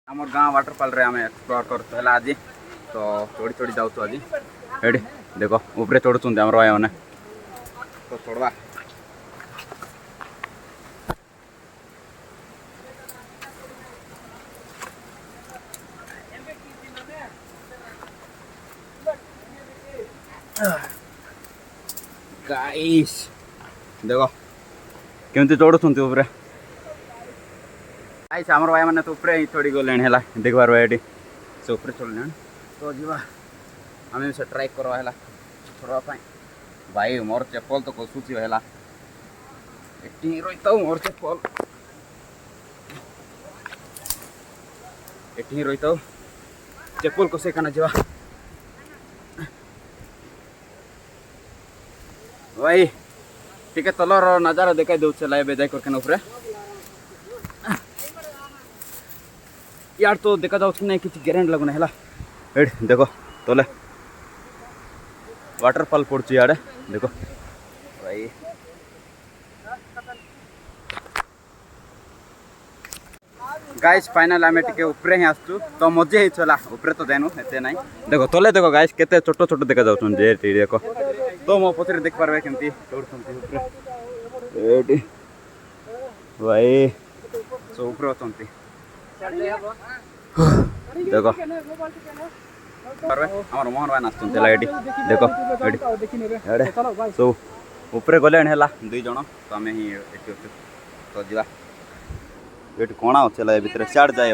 आम गाँ वाटरफॉल रे आम एक्सप्लोर कर आज तो चढ़ी चढ़ी जाऊँ आज ये देख ऊपर चढ़ुंट आम भाई मैंने तो चढ़वा गाइस देख केमती चढ़ुंट ऊपर गाइस आम भाई मैंने तो ऊपर ही चढ़ी गले देख पार ये से ऊपर चढ़ले तो जीवा आम से ट्राई करवा है चढ़ापी भाई मोर चप्पल तो कसुची है रही मोर चप्पल ये रही चप्पल कसे काना जीवा भाई टिके तलर नजारा देखा दूसरा ए जाए करके ऊपर यार तो देखा जाऊँ कि नहीं किसी ग्यारंटी लगुना है एड देखो तले वाटरफॉल पड़ची यार देखो भाई गाइस फाइनल आम टे ऊपर ही आसचु तो मजे ही चला ऊपर तो जानु एते नहीं देखो तले देखो गाइस केते छोट छोट देखा जाउछन जे देखो तो मो पछरे देख पारबे केमती चढ़ुछन ऊपर भाई सो ऊपर अछंती देखो आम मोहन भाई नाचुला ये देखो ये सब ऊपर गले दुई जन तो आम ही तो जा ये कण अच्छे भितर सियाड़ जाए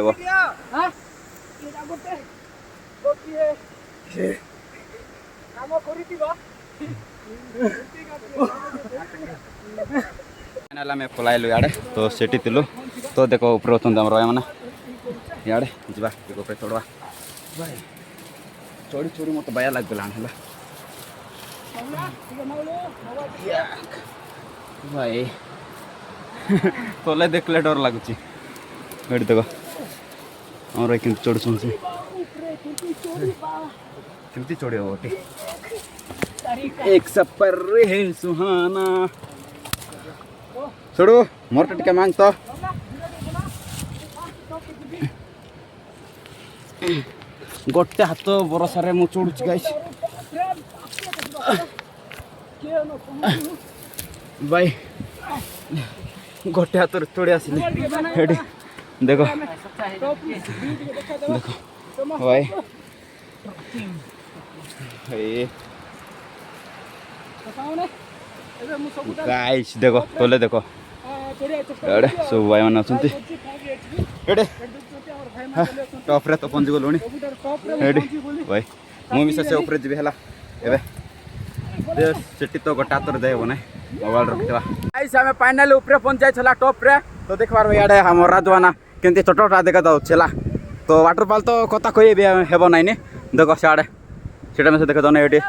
आम पलाइलु इे तो सेठी थिलु तो देखो ऊपर अच्छा भाई मैंने इे जा चढ़वा चढ़ी चढ़ी मत बाया लगला भाई तले देखले डर लगुच देखो आम कि चढ़ुन से केमती चढ़ गोटे एक सपर है सुहाना चढ़ू मोर टे मांग तो गोटे हाथ भरोसा रे मु चढ़ुची गाइस भाई गोटे हाथ चढ़ी आसिले देखो देखो भाई गाइस देखो तले देखो सब भाई मैंने अच्छे टॉप रे तो पहुंची गलुणी भाई मुझे से ऊपर जी है सेठी तो गोटे हाथ जाइब ना मोबाइल रखा आम फाइनाल ऊपर पहुंचाई टॉप रे तो देख पार इे हम राजवाना केमती छोट छोटा देखा जाऊला तो वाटरफॉल तो कथा कही हेब ना देख सियाड़े सीटा में देखा जाऊना ये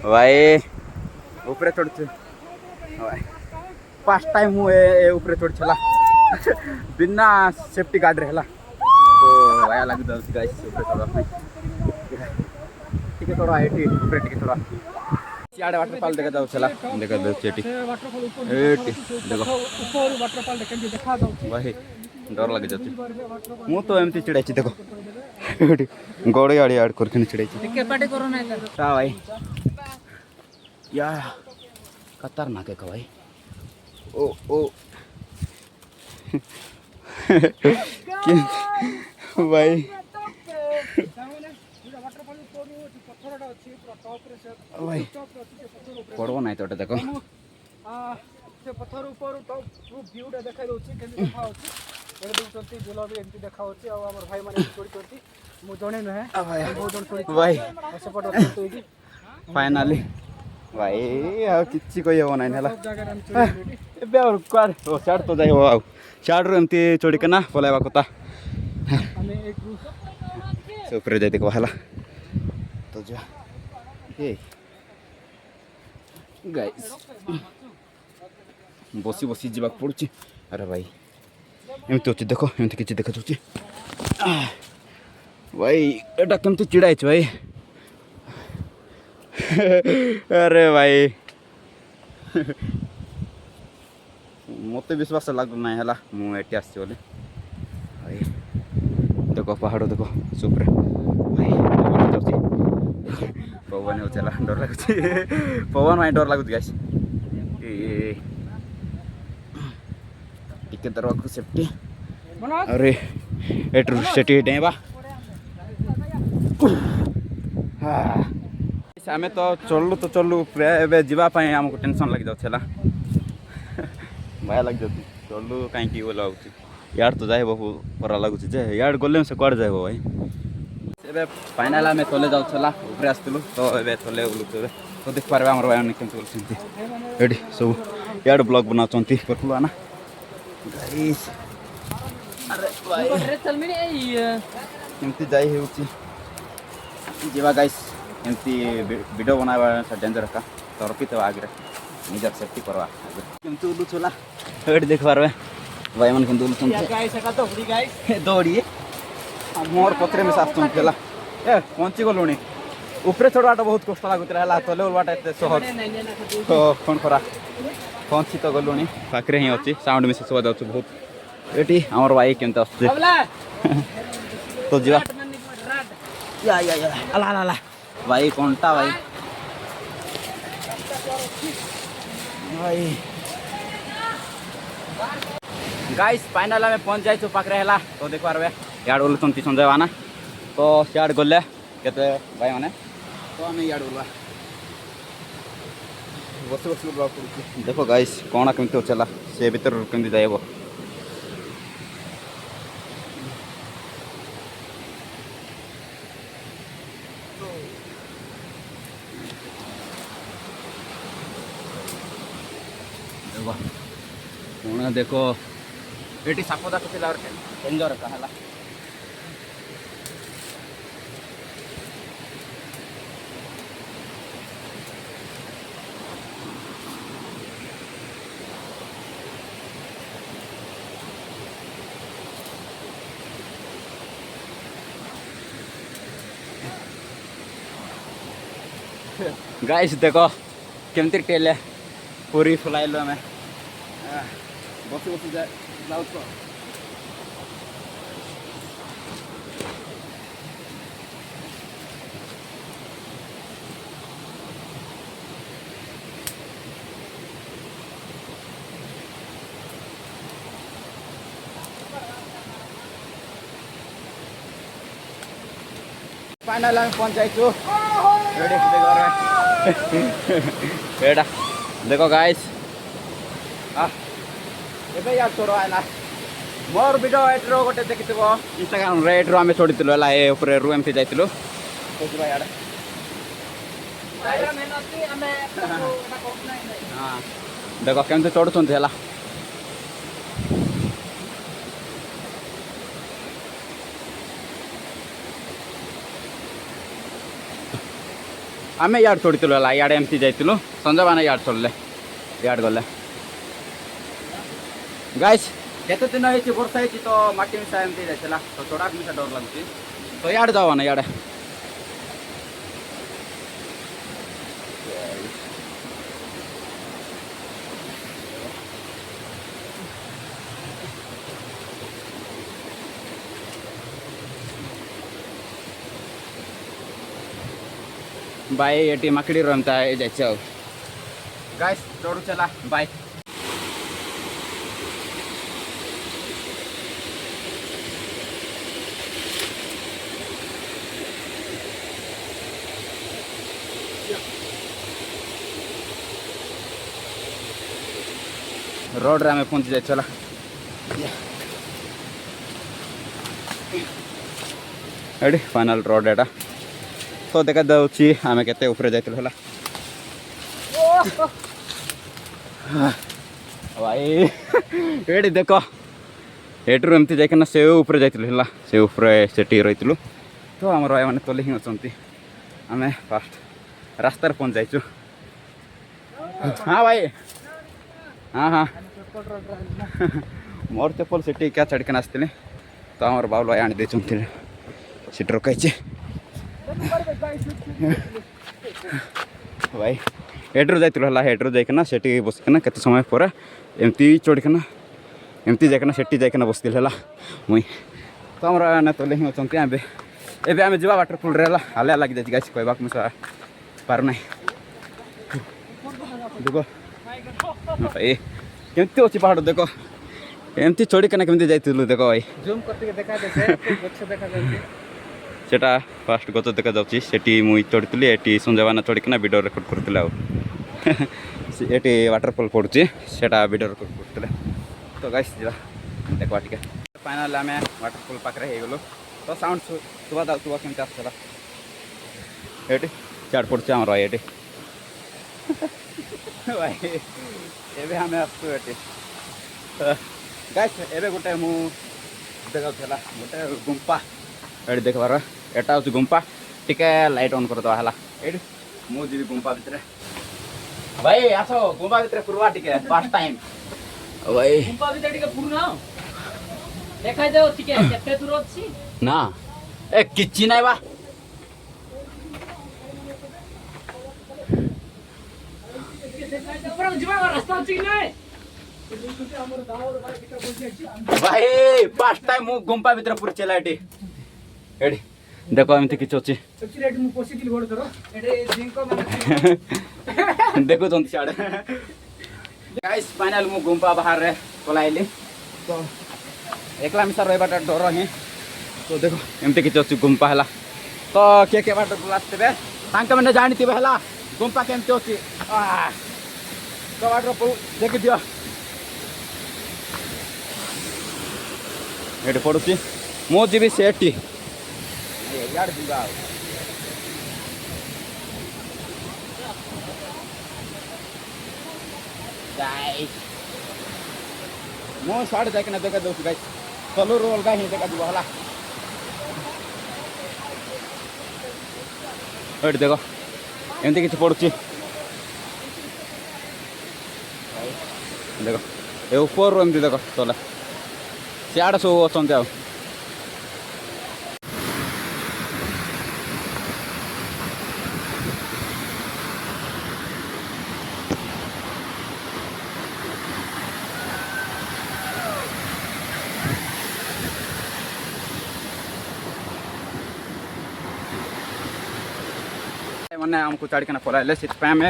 भाई ऊपर चढ़ भाई फर्स्ट टाइम मुझे ऊपर चढ़ बिना सेफ्टी गार्ड रे तो भाया लग जाऊँगी ऊपर चढ़ा टिके चढ़ा ये ऊपर टिके चढ़ा सियाड़े वाटरफॉल देखा जाऊला देखा देखो भाई डर लगे जाऊँ मु तो एमती चिड़ाई देखो गड़े आड़े आड़ कर चिड़ाई भाई या खतरनाक है भाई ओ ओ भाई भाई पड़ो ना तो देखो पत्थर ऊपर व्यूटा देखा देखा भाई भाई फाइनाली भाई कि कही हम ना सियाड़ तो जाए हो सियाड़ू एमती चढ़िकना पलाइबा कथा से ऊपर जाए देखो है तो जा गाइस बसी बसी जावाक पड़ुची अरे भाई एमती अच्छे देखो एमती किसी देखा जाऊँगी भाई एटा केमती चिड़ाई भाई अरे भाई मत विश्वास लगुना है मुझे आस भाई देखो पहाड़ देखो सुपर भाई पवन चला डर लगुच पवन भाई डर लगुच गाइस टिके दरवाजा सेफ्टी अरे एट्रु सेटी डेबा आम तो चलू प्राय जावाई आमको टेंशन लग जाऊला भय लग जाती चलू कहीं बोला यार तो जाए परा लगुच यार गले से कड़े जाए भाई ए फाइनाल आम तले जाऊला ऊपर आसलु तो ये तले बुलूचे तो देख पारे आम भाई केमती बोलते ये सब यार ब्लॉग बनाऊँ परफुल आना केमती जाई होगा गाइस एमती वीडियो बनावा डेंजर का तो रखी आगे निजर सेफ्टी करवा केमती उलूला ये देख पारे भाई मन केमती उलूँ दौड़ी मोर पथरे में आसला ए पहुँची गलुणी उपरे चढ़वाटा बहुत कष्ट लगुला तले उलवाटा एत सहज तो कौन करा पहुँची तो गलुणी पाखे ही अच्छी साउंड मिस शुआ जाऊँ बहुत ये आमर भाई केमती आस तो जीवा अला भाई कंटा भाई भाई गाइस फाइनल में पहुँच जाइए पाखे है तो देख पारे यार बोलुं संजय आना तो सियाड़ गले के भाई मैंने तो आम इड बोलवा बस बस देखो गाइस कौन केमती चला से भर केमती जाइब कौन देखो ये साप दाख डेंजर का है गाइस देखो केमती टेले पूरी फुलाइल आम बस बस जाऊ फाइनल आम पहुँच जाइए देखो गाइस ए यार छोड़ है मोर वीडियो एट्रो गोटे देखी इंस्टाग्राम एट्रो आम छोड़ी ऊपर रू एमती जाइलु हाँ देखो केमती चढ़ुंट है आम यार छोड़ी इे एमती जाइलु संजय मैंने यार चढ़ले यार गले गाइस केते दिन होती वर्षा होती तो माटी मिसा एमती जाइला तो चढ़ा मिसा डर लगुच तो यार जाओ ना यार बाय ये मकड़ी रमता है जाए गाइस चढ़ू चला बाय रोड रे पहुँची जाए चला एडी फाइनल रोड एटा तो देखा जाऊँगी आम के ऊपर जाइल भाई ये देख एट्रु एमती जाकना से ऊपर जाइल से ऊपर से रही तो आम भाई मैंने तले ही अच्छा आम फास्ट रास्तार पहुँच जाइचु हाँ भाई हाँ हाँ मोर चप्पल से क्या चढ़क आसती तो आम बाबुल भाई आनी देते सीट रखाई भाई एट्रु जाइल एट्रु जाकना से बसिकना केते समय पर एमती चढ़कना एमती जाकना से जाकना बसती मुई तो आम तले ही अच्छा एवं आम जा वाटरफुल हालिया लगी जाए गाइस कहवाक मुझे पार ना देख भाई केमती अच्छी पहाड़ देख एमती चढ़ीकना केमती जाइलु देख भाई जूम करके देखा दे गच्छ देखा जाउछि सेटा फास्ट गच देखा जाउछि सेठी मुई चढ़ी एटी संजयवाना चढ़ीकिना वीडियो रेकर्ड करथिले एटी वाटरफॉल पड़ुछि सेटा वीडियो रेकर्ड करथिले तो गाइस जा देखवा टिके फाइनल आम वाटरफॉल पाखे हो गलु तो साउंड सुबह जाऊँ केमती आसला ये चार पड़े आम ये भाई एवं आम आसुटी गाइस एवं गोटे मु देखा गोटे गुंपा ये देखबार एटा हूँ गुंपा टिके लाइट ऑन करदे ये मुझे गुंपा भितर भाई आस गुंपा भितर पूर्वा टिके फर्स्ट टाइम भाई गुंपा भीतर टिके पूर्ण देखा जाओ टिके केते दूर अछि ना ए किछि नै बा भाई फर्स्ट टाइम मु गुंपा भितर पूर चला एटी देखो एमती किछ अछि देखो जंती साडे गाइस फाइनल मु गुंपा बाहर रे पलाइली तो एकला मिसा रहिबाटा डर ही तो देखो एमती किछ अछि गुंपा हला तो के बाट बुलास्ते तांके मैंने जानिथिबे हला गुंपा केमती अछि तो वाटरफॉल देखि दियो एठी पडुछि मो जीबी सेठी यार जीवा गाइस मो साइड जाके ना देखा दउछि गाइस चलो रोल गाइ देखा दिबो हला एठी देखो एमती किछ पडुछि देखो ये ऊपर एमती देखो तले सियाड़े सब अच्छा आ मैंने आमको छाड़िकना पलाइले से आम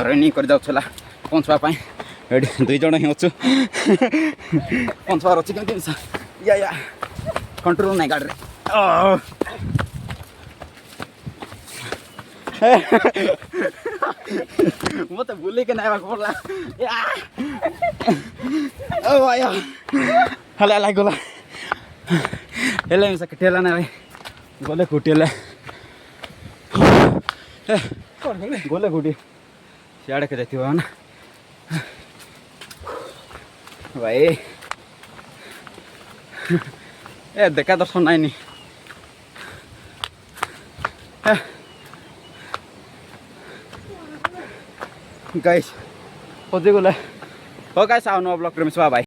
रनिंग कर जाऊला पहुँचवाई ये दुई जन ही अच्छु पहुँचवार अच्छी कमी या कंट्रोल नहीं गाड़ी मत बुलिक ना पड़ा हला लाग गला हेले मिसा ठेला ना भाई गले कुटेले गले कुटी सियाड़े के जाती ना भाई ए देखा दर्शन नाई नी गाइस पहुँची गले हो गाइस आउनु ब्लॉग रे मिसवा भाई।